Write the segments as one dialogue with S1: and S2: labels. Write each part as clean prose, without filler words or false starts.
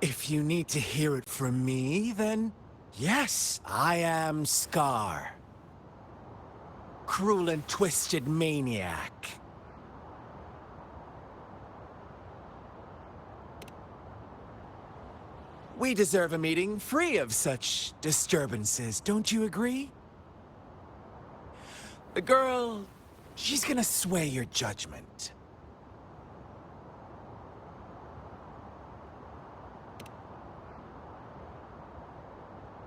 S1: If you need to hear it from me, then yes, I am Scar. Cruel and twisted maniac. We deserve a meeting free of such disturbances, don't you agree? The girl, she's gonna sway your judgment.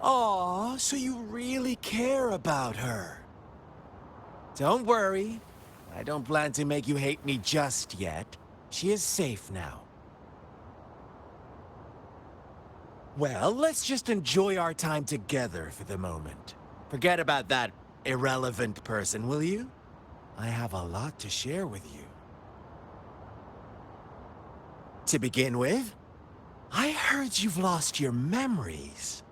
S1: Aw, so you really care about her. Don't worry. I don't plan to make you hate me just yet. She is safe now. Well, let's just enjoy our time together for the moment. Forget about that irrelevant person, will you? I have a lot to share with you. To begin with, I heard you've lost your memories.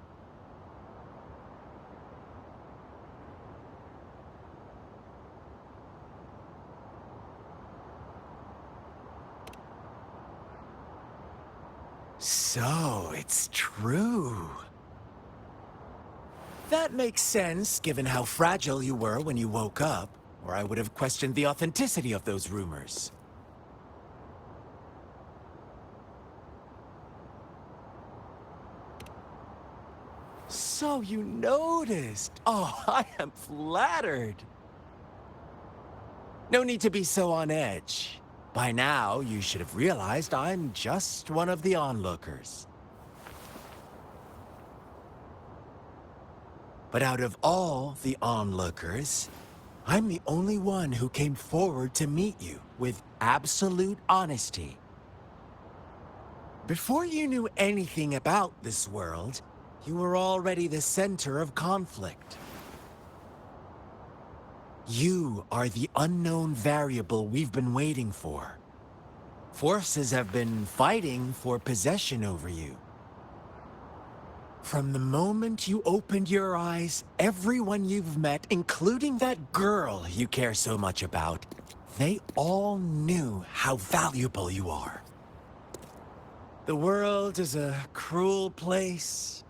S1: So, it's true. That makes sense, given how fragile you were when you woke up, or I would have questioned the authenticity of those rumors. So you noticed. Oh, I am flattered. No need to be so on edge. By now, you should have realized I'm just one of the onlookers. But out of all the onlookers, I'm the only one who came forward to meet you with absolute honesty. Before you knew anything about this world, you were already the center of conflict. You are the unknown variable we've been waiting for. Forces have been fighting for possession over you. From the moment you opened your eyes, everyone you've met, including that girl you care so much about, they all knew how valuable you are. The world is a cruel place.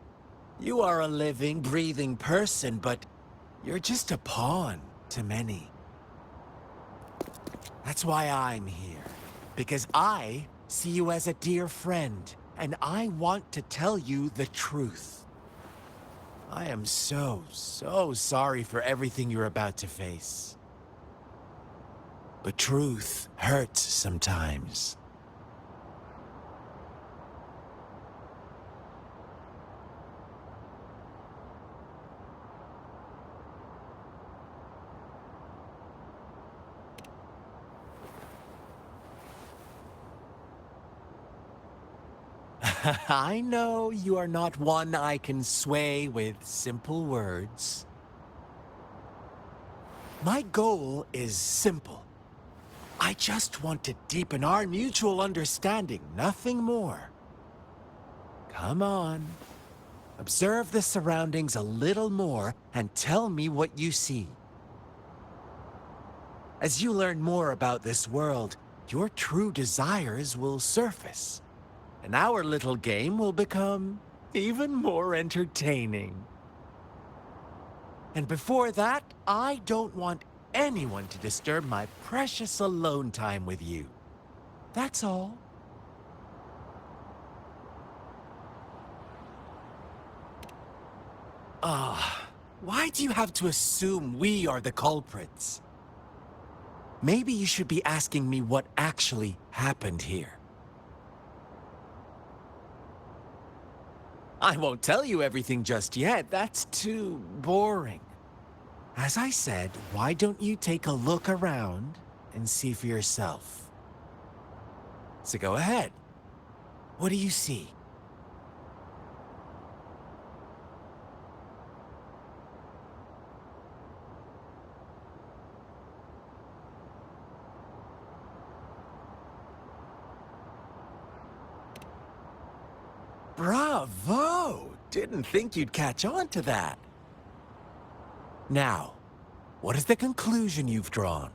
S1: You are a living, breathing person, but you're just a pawn to many. That's why I'm here. Because I see you as a dear friend, and I want to tell you the truth. I am so sorry for everything you're about to face. But truth hurts sometimes. I know you are not one I can sway with simple words. My goal is simple. I just want to deepen our mutual understanding, nothing more. Come on. Observe the surroundings a little more and tell me what you see. As you learn more about this world, your true desires will surface. And our little game will become even more entertaining. And before that, I don't want anyone to disturb my precious alone time with you. That's all. Why do you have to assume we are the culprits? Maybe you should be asking me what actually happened here. I won't tell you everything just yet. That's too boring. As I said, why don't you take a look around and see for yourself? So go ahead. What do you see? Bravo! Didn't think you'd catch on to that. Now, what is the conclusion you've drawn?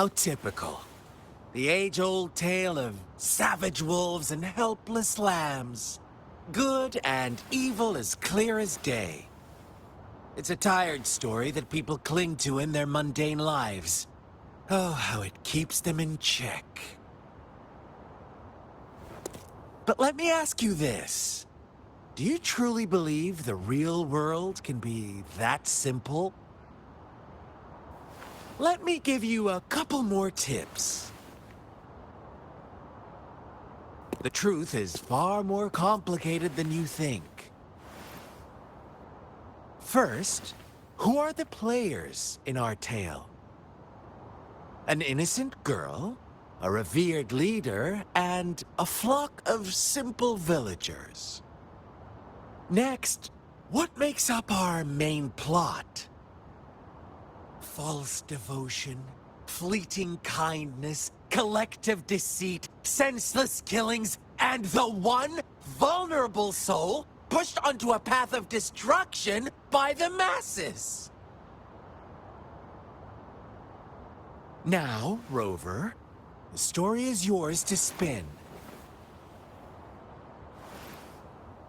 S1: How typical. The age-old tale of savage wolves and helpless lambs. Good and evil as clear as day. It's a tired story that people cling to in their mundane lives. Oh, how it keeps them in check. But let me ask you this. Do you truly believe the real world can be that simple? Let me give you a couple more tips. The truth is far more complicated than you think. First, who are the players in our tale? An innocent girl, a revered leader, and a flock of simple villagers. Next, what makes up our main plot? False devotion, fleeting kindness, collective deceit, senseless killings, and the one vulnerable soul pushed onto a path of destruction by the masses. Now, Rover, the story is yours to spin.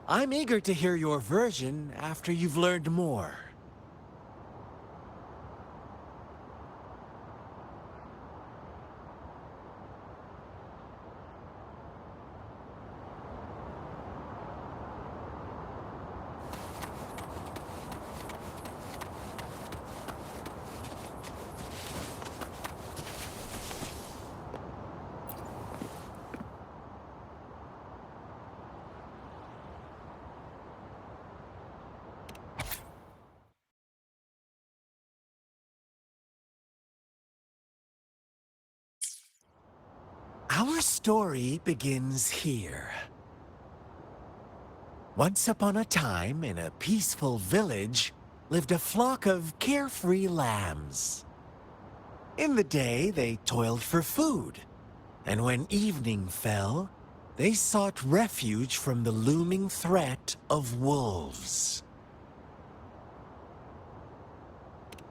S1: I'm eager to hear your version after you've learned more. Our story begins here. Once upon a time, in a peaceful village, lived a flock of carefree lambs. In the day, they toiled for food, and when evening fell, they sought refuge from the looming threat of wolves.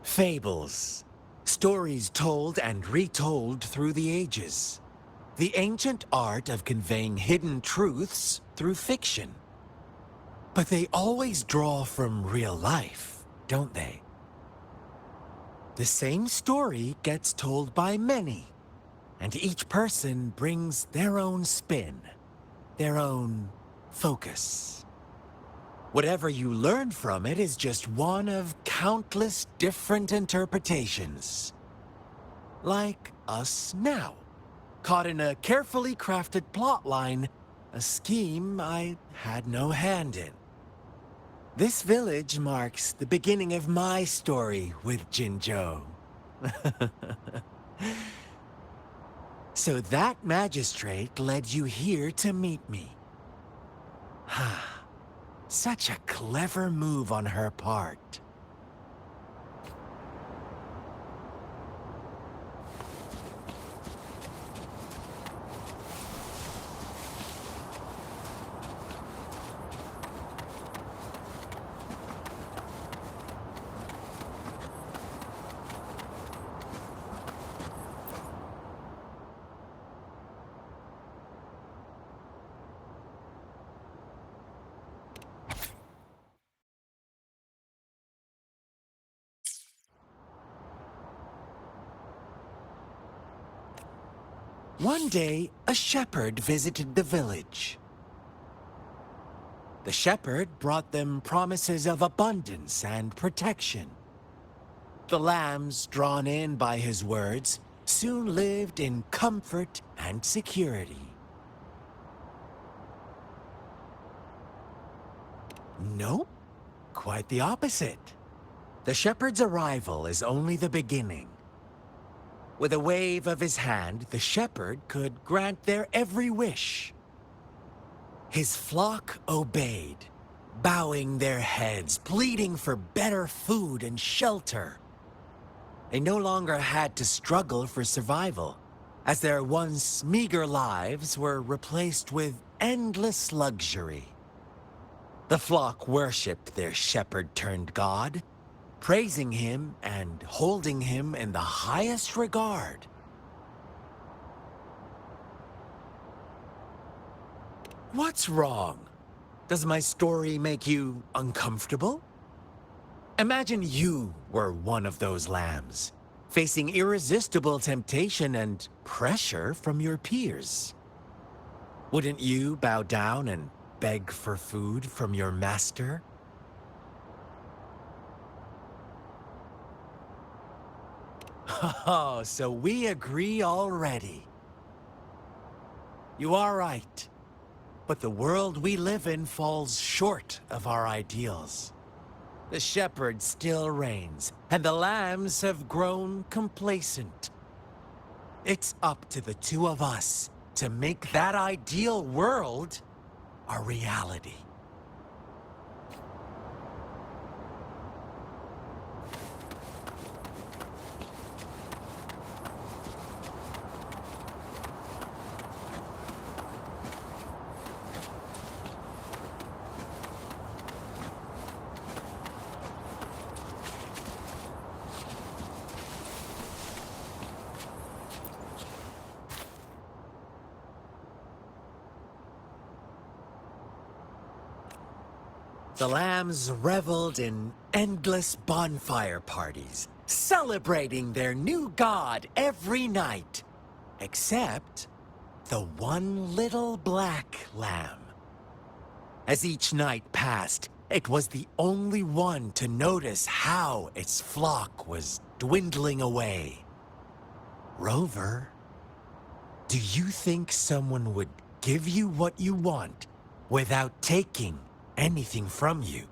S1: Fables, stories told and retold through the ages. The ancient art of conveying hidden truths through fiction. But they always draw from real life, don't they? The same story gets told by many, and each person brings their own spin, their own focus. Whatever you learn from it is just one of countless different interpretations. Like us now. Caught in a carefully crafted plotline, a scheme I had no hand in. This village marks the beginning of my story with Jinzhou. So that magistrate led you here to meet me. Such a clever move on her part. One day, a shepherd visited the village. The shepherd brought them promises of abundance and protection. The lambs, drawn in by his words, soon lived in comfort and security. Nope, quite the opposite. The shepherd's arrival is only the beginning. With a wave of his hand, the shepherd could grant their every wish. His flock obeyed, bowing their heads, pleading for better food and shelter. They no longer had to struggle for survival, as their once meager lives were replaced with endless luxury. The flock worshipped their shepherd-turned-god, praising him and holding him in the highest regard. What's wrong? Does my story make you uncomfortable? Imagine you were one of those lambs, facing irresistible temptation and pressure from your peers. Wouldn't you bow down and beg for food from your master? Oh, so we agree already. You are right. But the world we live in falls short of our ideals. The shepherd still reigns, and the lambs have grown complacent. It's up to the two of us to make that ideal world a reality. The lambs reveled in endless bonfire parties, celebrating their new god every night, except the one little black lamb. As each night passed, it was the only one to notice how its flock was dwindling away. Rover, do you think someone would give you what you want without taking anything from you?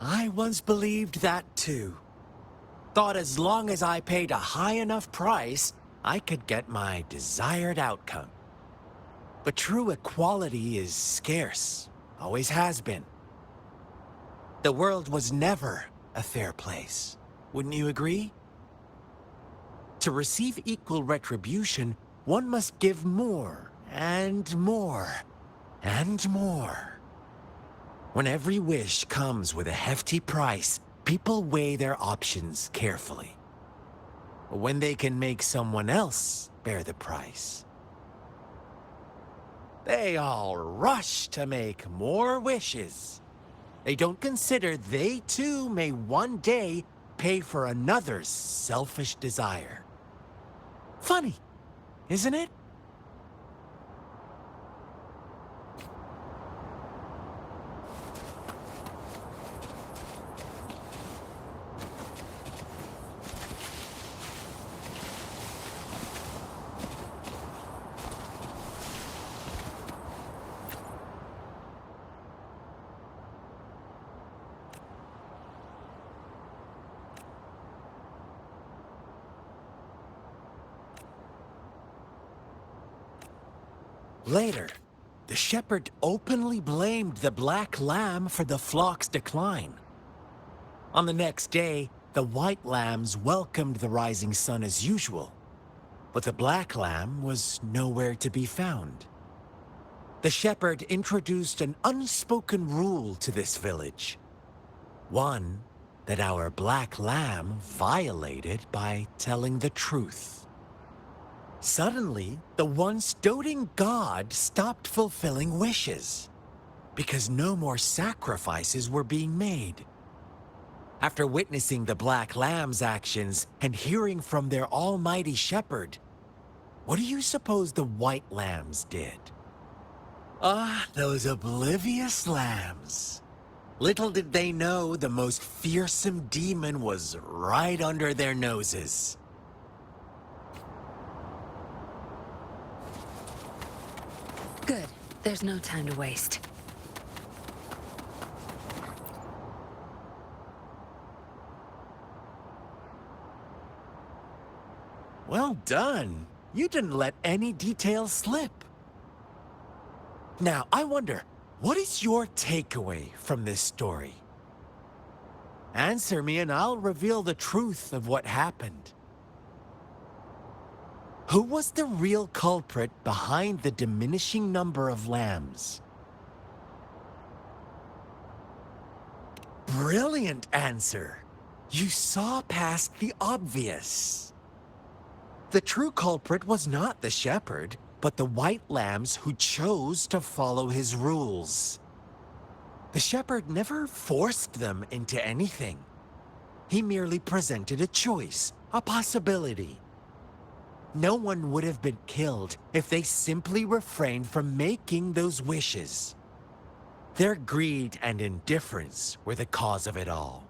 S1: I once believed that too. Thought as long as I paid a high enough price, I could get my desired outcome. But true equality is scarce, always has been. The world was never a fair place, wouldn't you agree? To receive equal retribution, one must give more, and more, and more. When every wish comes with a hefty price, people weigh their options carefully. When they can make someone else bear the price, they all rush to make more wishes. They don't consider they too may one day pay for another's selfish desire. Funny, isn't it? Later, the shepherd openly blamed the black lamb for the flock's decline. On the next day, the white lambs welcomed the rising sun as usual, but the black lamb was nowhere to be found. The shepherd introduced an unspoken rule to this village. One that our black lamb violated by telling the truth. Suddenly, the once doting god stopped fulfilling wishes, because no more sacrifices were being made. After witnessing the black lamb's actions and hearing from their almighty shepherd, what do you suppose the white lambs did? Ah, those oblivious lambs. Little did they know the most fearsome demon was right under their noses.
S2: Good. There's no time to waste.
S1: Well done. You didn't let any details slip. Now, I wonder, what is your takeaway from this story? Answer me and I'll reveal the truth of what happened. Who was the real culprit behind the diminishing number of lambs? Brilliant answer. You saw past the obvious. The true culprit was not the shepherd, but the white lambs who chose to follow his rules. The shepherd never forced them into anything. He merely presented a choice, a possibility. No one would have been killed if they simply refrained from making those wishes. Their greed and indifference were the cause of it all.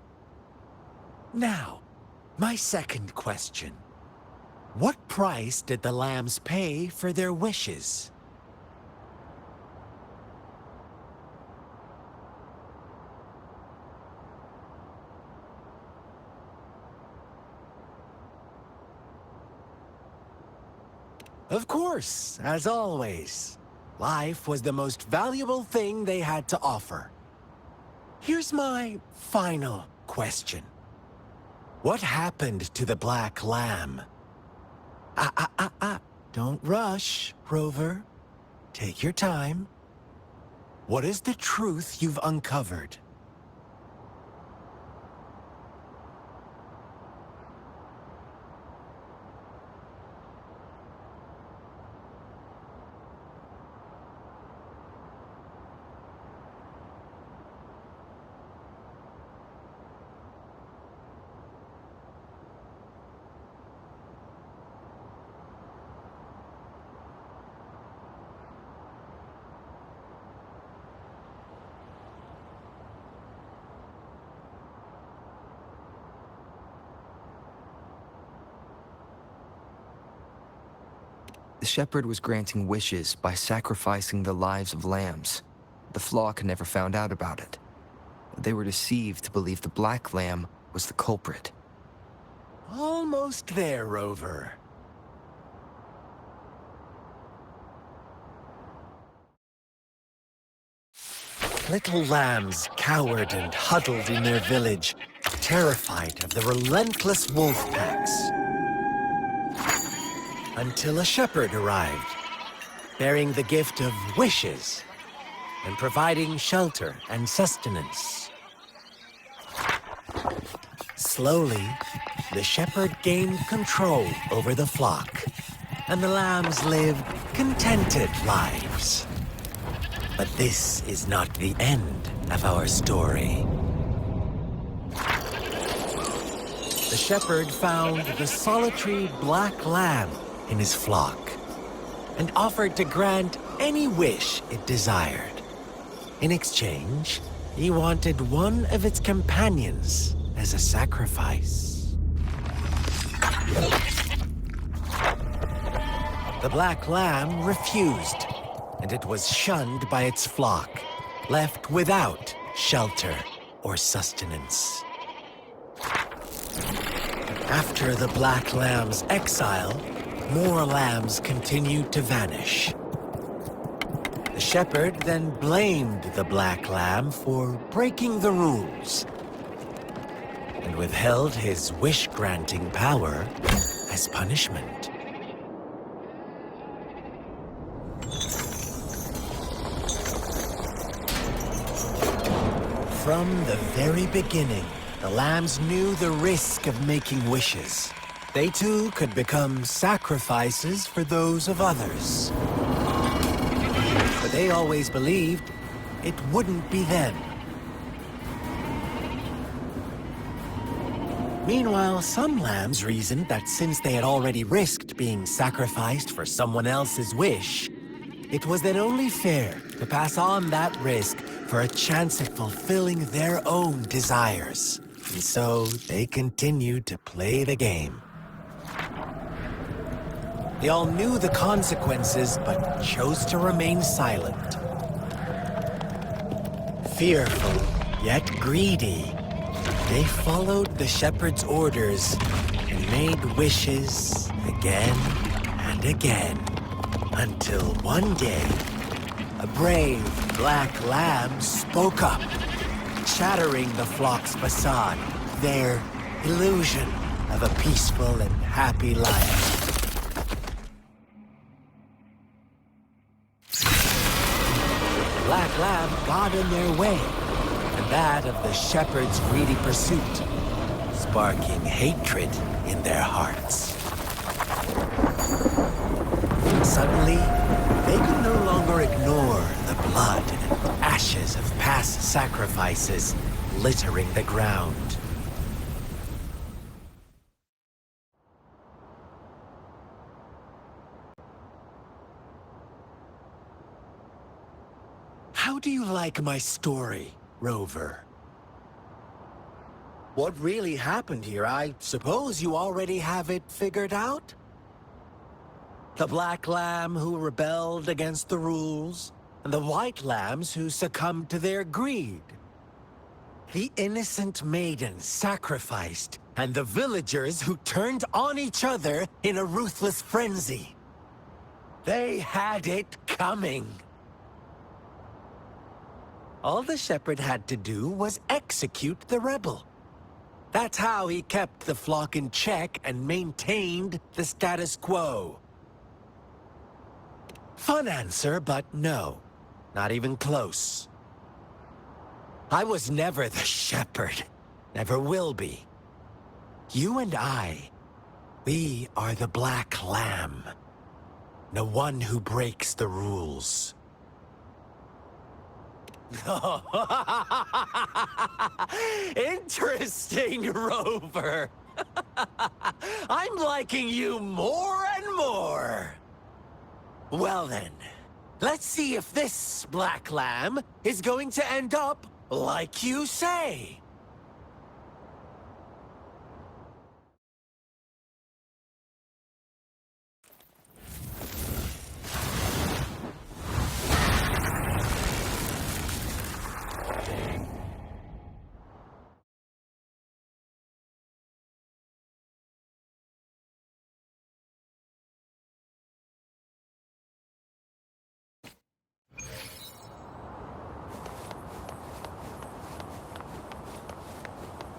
S1: Now, my second question. What price did the lambs pay for their wishes? Of course, as always. Life was the most valuable thing they had to offer. Here's my final question. What happened to the black lamb? Don't rush, Rover. Take your time. What is the truth you've uncovered?
S3: The shepherd was granting wishes by sacrificing the lives of lambs. The flock never found out about it. They were deceived to believe the black lamb was the culprit.
S1: Almost there, Rover. Little lambs cowered and huddled in their village, terrified of the relentless wolf packs. Until a shepherd arrived, bearing the gift of wishes and providing shelter and sustenance. Slowly, the shepherd gained control over the flock, and the lambs lived contented lives. But this is not the end of our story. The shepherd found the solitary black lamb in his flock and offered to grant any wish it desired. In exchange, he wanted one of its companions as a sacrifice. The black lamb refused, and it was shunned by its flock, left without shelter or sustenance. After the black lamb's exile, more lambs continued to vanish. The shepherd then blamed the black lamb for breaking the rules and withheld his wish-granting power as punishment. From the very beginning, the lambs knew the risk of making wishes. They too could become sacrifices for those of others. But they always believed it wouldn't be them. Meanwhile, some lambs reasoned that since they had already risked being sacrificed for someone else's wish, it was then only fair to pass on that risk for a chance at fulfilling their own desires. And so they continued to play the game. They all knew the consequences, but chose to remain silent. Fearful, yet greedy, they followed the shepherd's orders and made wishes again and again, until one day, a brave black lamb spoke up, shattering the flock's facade, their illusion of a peaceful and happy life. Black lamb got in their way, and that of the shepherd's greedy pursuit, sparking hatred in their hearts. Suddenly, they could no longer ignore the blood and ashes of past sacrifices littering the ground. How do you like my story, Rover? What really happened here, I suppose you already have it figured out? The black lamb who rebelled against the rules, and the white lambs who succumbed to their greed. The innocent maiden sacrificed, and the villagers who turned on each other in a ruthless frenzy. They had it coming. All the shepherd had to do was execute the rebel. That's how he kept the flock in check and maintained the status quo. Fun answer, but no. Not even close. I was never the shepherd. Never will be. You and I, we are the black lamb. The one who breaks the rules. Interesting, Rover. I'm liking you more and more. Well then, let's see if this black lamb is going to end up like you say.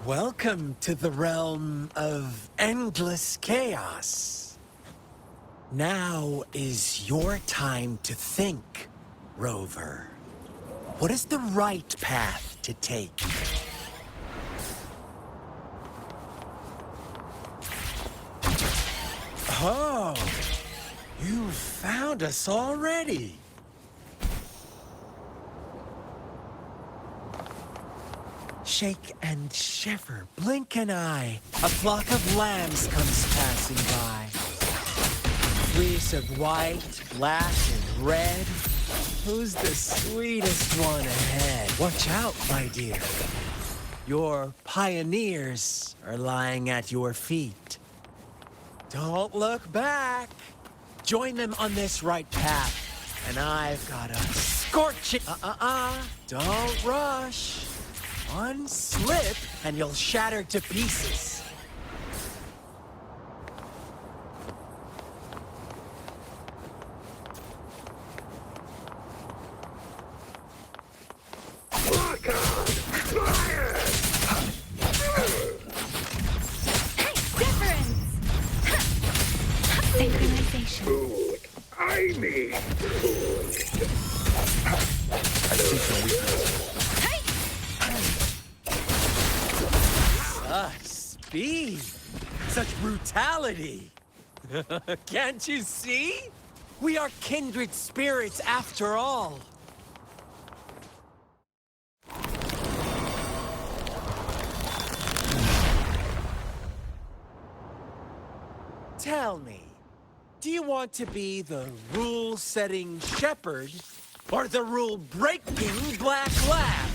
S1: Welcome to the realm of endless chaos. Now is your time to think, Rover. What is the right path to take? Oh, you found us already. Shake and shiver, blink an eye. A flock of lambs comes passing by. Fleece of white, black, and red. Who's the sweetest one ahead? Watch out, my dear. Your pioneers are lying at your feet. Don't look back. Join them on this right path, and I've got a scorching... Don't rush. One slip, and you'll shatter to pieces.
S2: Hey, difference! Synchronization.
S4: Food. I mean food.
S3: I see some weakness.
S1: Speed! Such brutality! Can't you see? We are kindred spirits after all. Tell me, do you want to be the rule-setting shepherd or the rule-breaking black lamb?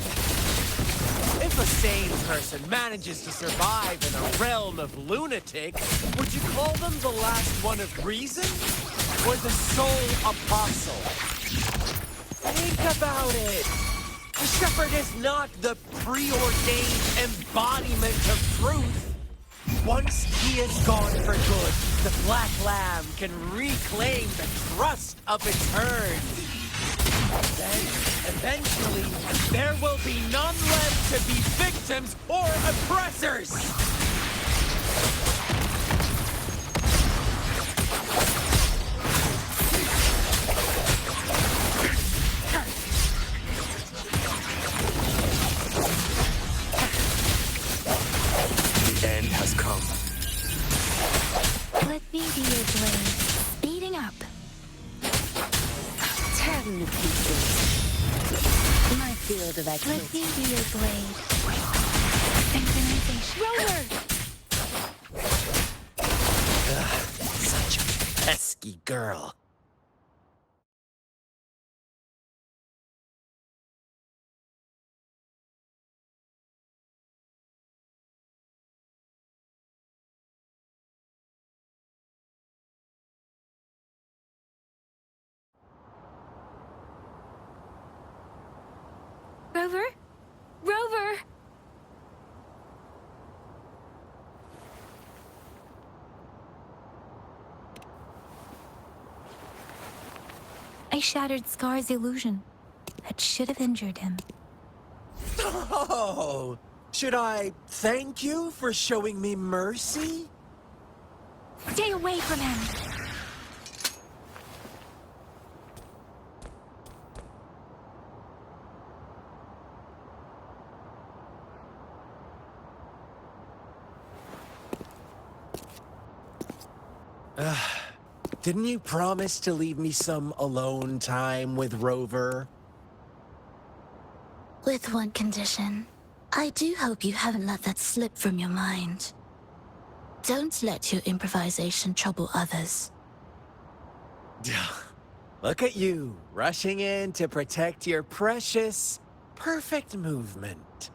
S1: If a sane person manages to survive in a realm of lunatics, would you call them the last one of reason? Or the sole apostle? Think about it. The shepherd is not the preordained embodiment of truth. Once he is gone for good, the black lamb can reclaim the trust of its herd. Then, eventually, there will be none left to be victims or oppressors!
S3: The end has come.
S2: Let me be your blade. up. Tear them to pieces. My field of expertise. Let me be your blade. Synchronization. Rover!
S1: Such a pesky girl.
S2: Rover? Rover! I shattered Scar's illusion. That should have injured him.
S1: Oh, should I thank you for showing me mercy?
S2: Stay away from him!
S1: Didn't you promise to leave me some alone time with Rover?
S5: With one condition. I do hope you haven't let that slip from your mind. Don't let your improvisation trouble others.
S1: Look at you, rushing in to protect your precious, perfect movement.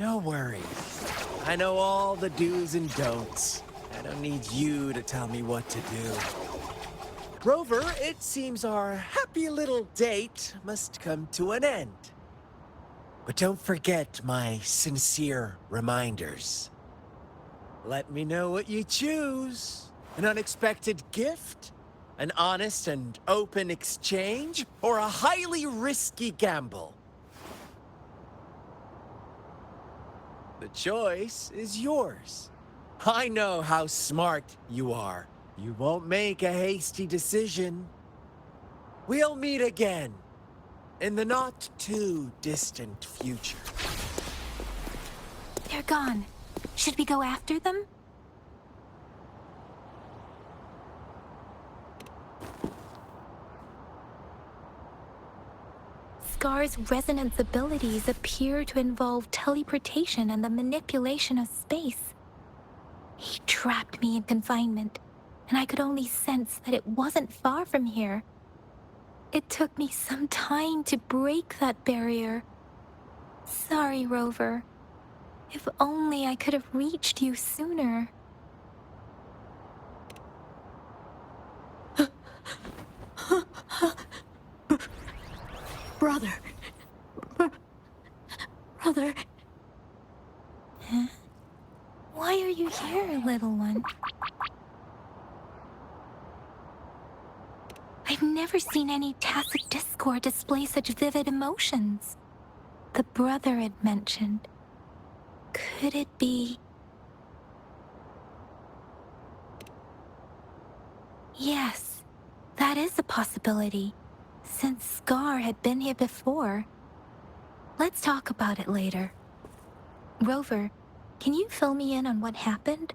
S1: No worries. I know all the do's and don'ts. I don't need you to tell me what to do. Rover, it seems our happy little date must come to an end. But don't forget my sincere reminders. Let me know what you choose. An unexpected gift? An honest and open exchange? Or a highly risky gamble? The choice is yours. I know how smart you are. You won't make a hasty decision. We'll meet again in the not-too-distant future.
S2: They're gone. Should we go after them? Scar's resonance abilities appear to involve teleportation and the manipulation of space. He trapped me in confinement, and I could only sense that it wasn't far from here. It took me some time to break that barrier. Sorry, Rover. If only I could have reached you sooner.
S5: Brother. Brother.
S2: Huh? Why are you here, little one? I've never seen any tacit discord display such vivid emotions. The brother had mentioned. Could it be? Yes, that is a possibility, since Scar had been here before. Let's talk about it later. Rover, can you fill me in on what happened?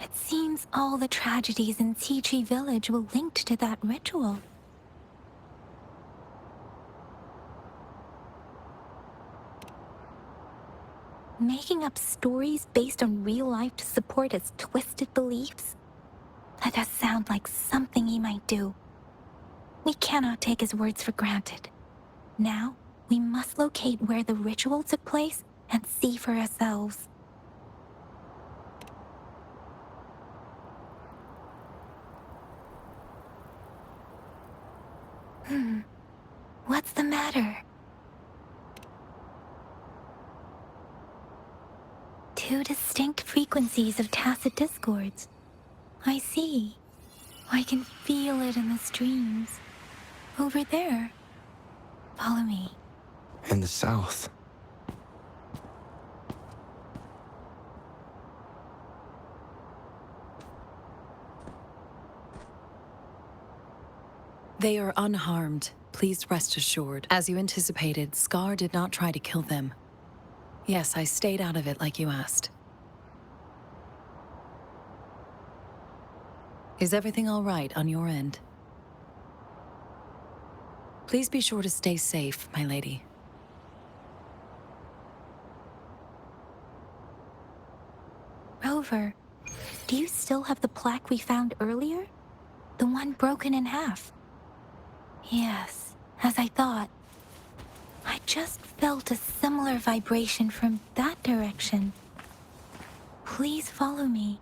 S2: It seems all the tragedies in Tea Tree Village were linked to that ritual. Making up stories based on real life to support his twisted beliefs? That does sound like something he might do. We cannot take his words for granted. Now, we must locate where the ritual took place and see for ourselves. What's the matter? Two distinct frequencies of tacit discords. I see. I can feel it in the streams. Over there. Follow me.
S3: In the south.
S6: They are unharmed. Please rest assured. As you anticipated, Scar did not try to kill them. Yes, I stayed out of it like you asked. Is everything all right on your end? Please be sure to stay safe, my lady.
S2: Rover, do you still have the plaque we found earlier? The one broken in half? Yes, as I thought. I just felt a similar vibration from that direction. Please follow me.